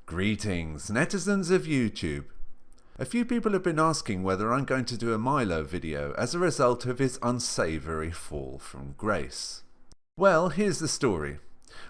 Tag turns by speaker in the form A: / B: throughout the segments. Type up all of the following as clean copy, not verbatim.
A: Greetings, netizens of YouTube. A few people have been asking whether I'm going to do a Milo video as a result of his unsavoury fall from grace. Well, here's the story.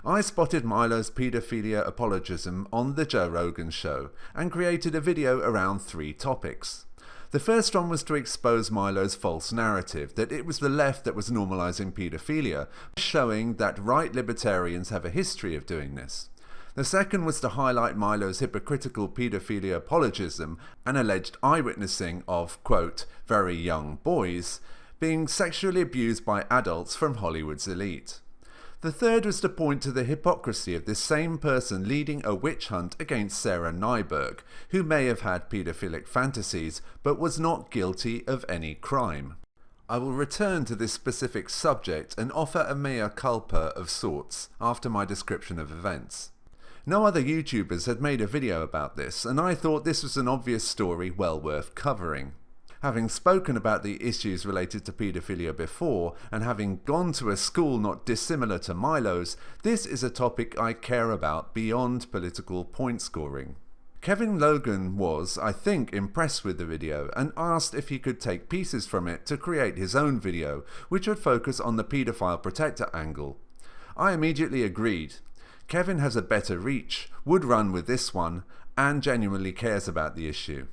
A: I spotted Milo's paedophilia apologism on the Joe Rogan show and created a video around 3 topics. The first one was to expose Milo's false narrative that it was the left that was normalising paedophilia, showing that right libertarians have a history of doing this. The second was to highlight Milo's hypocritical paedophilia apologism and alleged eyewitnessing of, quote, very young boys being sexually abused by adults from Hollywood's elite. The third was to point to the hypocrisy of this same person leading a witch hunt against Sarah Nyberg, who may have had paedophilic fantasies but was not guilty of any crime. I will return to this specific subject and offer a mea culpa of sorts after my description of events. No other YouTubers had made a video about this, and I thought this was an obvious story well worth covering. Having spoken about the issues related to paedophilia before, and having gone to a school not dissimilar to Milo's, this is a topic I care about beyond political point scoring. Kevin Logan was, I think, impressed with the video and asked if he could take pieces from it to create his own video, which would focus on the paedophile protector angle. I immediately agreed. Kevin has a better reach, would run with this one, and genuinely cares about the issue.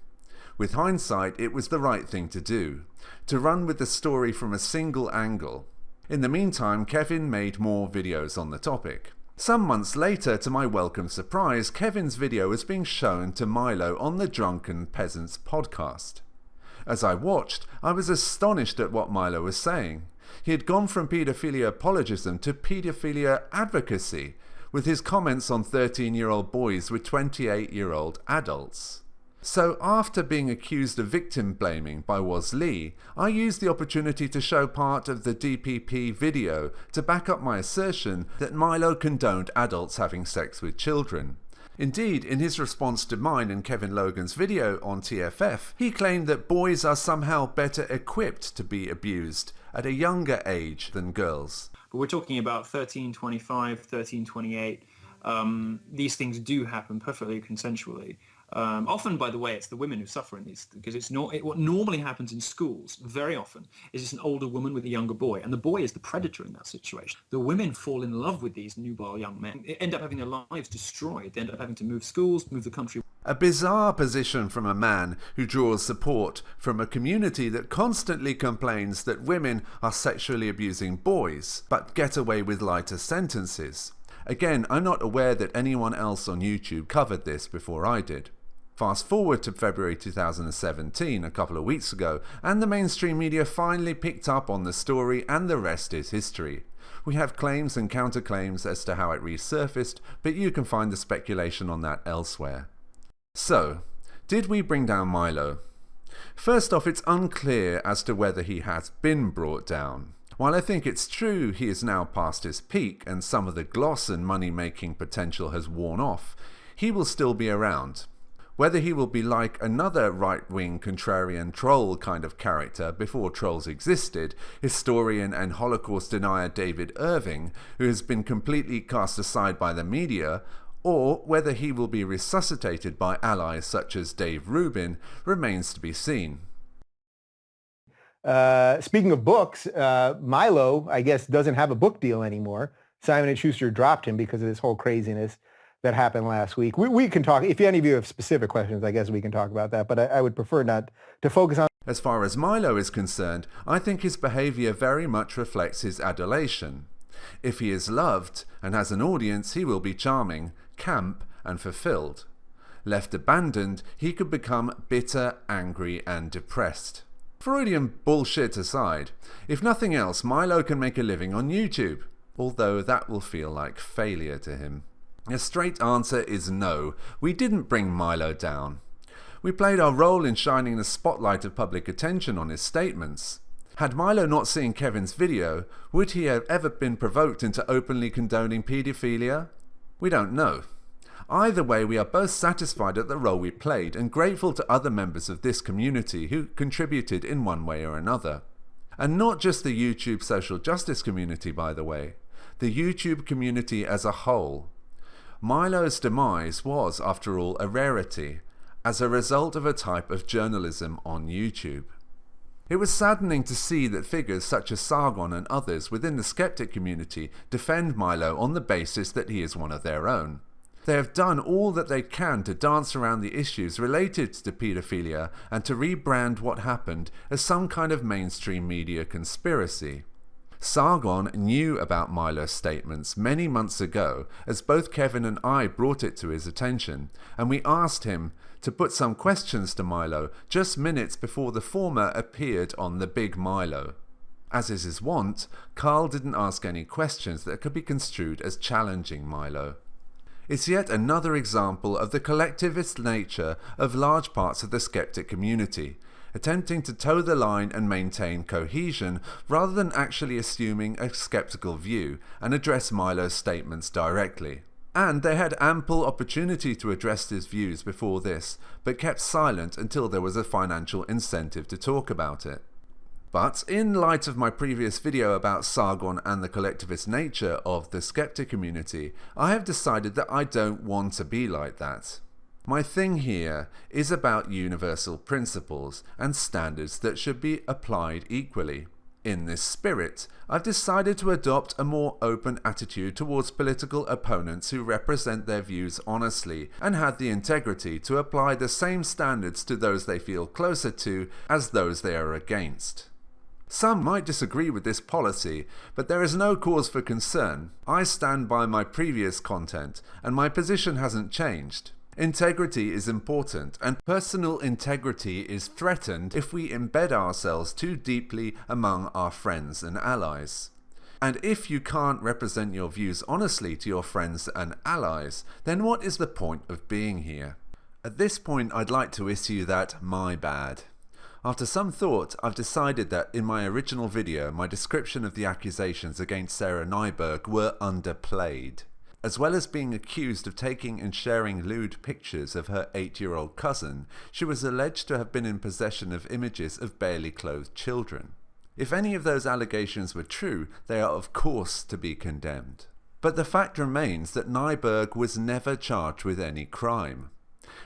A: With hindsight, it was the right thing to do, to run with the story from a single angle. In the meantime, Kevin made more videos on the topic. Some months later, to my welcome surprise, Kevin's video was being shown to Milo on the Drunken Peasants podcast. As I watched, I was astonished at what Milo was saying. He had gone from paedophilia apologism to paedophilia advocacy, with his comments on 13-year-old boys with 28-year-old adults. So after being accused of victim blaming by Was Lee, I used the opportunity to show part of the DPP video to back up my assertion that Milo condoned adults having sex with children. Indeed, in his response to mine and Kevin Logan's video on TFF, he claimed that boys are somehow better equipped to be abused at a younger age than girls.
B: But we're talking about 1325, 1328. These things do happen perfectly consensually. Often, by the way, it's the women who suffer in these, because it's not what normally happens in schools. Very often, is it's an older woman with a younger boy, and the boy is the predator in that situation. The women fall in love with these nubile young men. They end up having their lives destroyed. They end up having to move schools, move the country.
A: A bizarre position from a man who draws support from a community that constantly complains that women are sexually abusing boys, but get away with lighter sentences. Again, I'm not aware that anyone else on YouTube covered this before I did. Fast forward to February 2017, a couple of weeks ago, and the mainstream media finally picked up on the story, and the rest is history. We have claims and counterclaims as to how it resurfaced, but you can find the speculation on that elsewhere. So, did we bring down Milo? First off, it's unclear as to whether he has been brought down. While I think it's true he is now past his peak and some of the gloss and money-making potential has worn off, he will still be around. Whether he will be like another right-wing contrarian troll kind of character before trolls existed, historian and Holocaust denier David Irving, who has been completely cast aside by the media, or whether he will be resuscitated by allies such as Dave Rubin, remains to be seen.
C: Speaking of books, Milo, I guess, doesn't have a book deal anymore. Simon & Schuster dropped him because of this whole craziness that happened last week. We can talk, if any of you have specific questions, I guess we can talk about that, but I would prefer not to focus on...
A: As far as Milo is concerned, I think his behaviour very much reflects his adulation. If he is loved and has an audience, he will be charming, camp and fulfilled. Left abandoned, he could become bitter, angry and depressed. Freudian bullshit aside, if nothing else, Milo can make a living on YouTube, although that will feel like failure to him. A straight answer is no, we didn't bring Milo down. We played our role in shining the spotlight of public attention on his statements. Had Milo not seen Kevin's video, would he have ever been provoked into openly condoning paedophilia? We don't know. Either way, we are both satisfied at the role we played and grateful to other members of this community who contributed in one way or another. And not just the YouTube social justice community, by the way. The YouTube community as a whole. Milo's demise was, after all, a rarity, as a result of a type of journalism on YouTube. It was saddening to see that figures such as Sargon and others within the skeptic community defend Milo on the basis that he is one of their own. They have done all that they can to dance around the issues related to paedophilia and to rebrand what happened as some kind of mainstream media conspiracy. Sargon knew about Milo's statements many months ago, as both Kevin and I brought it to his attention, and we asked him to put some questions to Milo just minutes before the former appeared on the Big Milo. As is his wont, Carl didn't ask any questions that could be construed as challenging Milo. It's yet another example of the collectivist nature of large parts of the skeptic community, attempting to toe the line and maintain cohesion rather than actually assuming a skeptical view and address Milo's statements directly. And they had ample opportunity to address his views before this, but kept silent until there was a financial incentive to talk about it. But in light of my previous video about Sargon and the collectivist nature of the skeptic community, I have decided that I don't want to be like that. My thing here is about universal principles and standards that should be applied equally. In this spirit, I've decided to adopt a more open attitude towards political opponents who represent their views honestly and have the integrity to apply the same standards to those they feel closer to as those they are against. Some might disagree with this policy, but there is no cause for concern. I stand by my previous content, and my position hasn't changed. Integrity is important, and personal integrity is threatened if we embed ourselves too deeply among our friends and allies. And if you can't represent your views honestly to your friends and allies, then what is the point of being here? At this point, I'd like to issue that my bad. After some thought, I've decided that in my original video, my description of the accusations against Sarah Nyberg were underplayed. As well as being accused of taking and sharing lewd pictures of her 8-year-old cousin, she was alleged to have been in possession of images of barely clothed children. If any of those allegations were true, they are of course to be condemned. But the fact remains that Nyberg was never charged with any crime.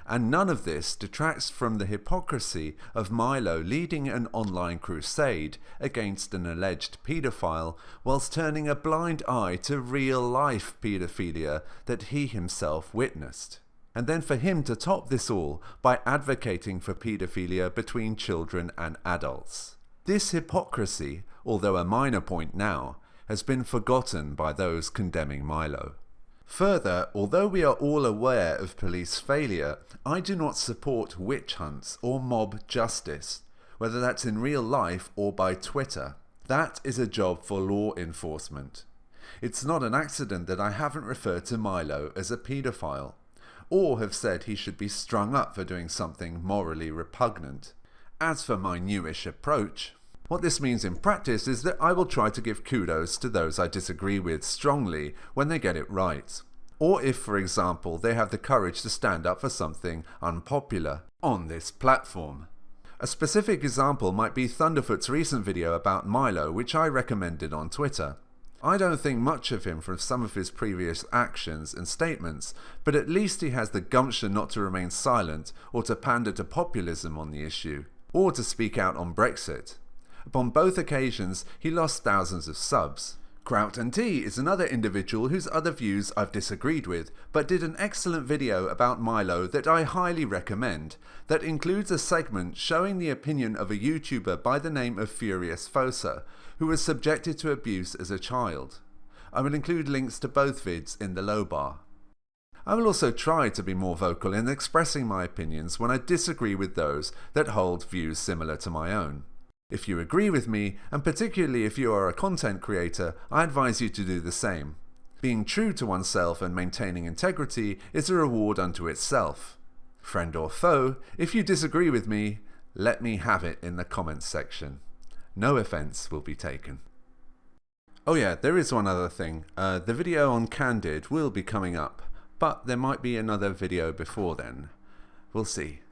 A: And none of this detracts from the hypocrisy of Milo leading an online crusade against an alleged paedophile whilst turning a blind eye to real-life paedophilia that he himself witnessed. And then for him to top this all by advocating for paedophilia between children and adults. This hypocrisy, although a minor point now, has been forgotten by those condemning Milo. Further, although we are all aware of police failure, I do not support witch hunts or mob justice, whether that's in real life or by Twitter. That is a job for law enforcement. It's not an accident that I haven't referred to Milo as a paedophile, or have said he should be strung up for doing something morally repugnant. As for my newish approach, what this means in practice is that I will try to give kudos to those I disagree with strongly when they get it right. Or if, for example, they have the courage to stand up for something unpopular on this platform. A specific example might be Thunderfoot's recent video about Milo, which I recommended on Twitter. I don't think much of him from some of his previous actions and statements, but at least he has the gumption not to remain silent or to pander to populism on the issue, or to speak out on Brexit. Upon both occasions, he lost thousands of subs. Kraut and T is another individual whose other views I've disagreed with, but did an excellent video about Milo that I highly recommend, that includes a segment showing the opinion of a YouTuber by the name of Furious Fosa, who was subjected to abuse as a child. I will include links to both vids in the low bar. I will also try to be more vocal in expressing my opinions when I disagree with those that hold views similar to my own. If you agree with me, and particularly if you are a content creator, I advise you to do the same. Being true to oneself and maintaining integrity is a reward unto itself. Friend or foe, if you disagree with me, let me have it in the comments section. No offense will be taken. Oh yeah, there is one other thing. The video on Candid will be coming up, but there might be another video before then. We'll see.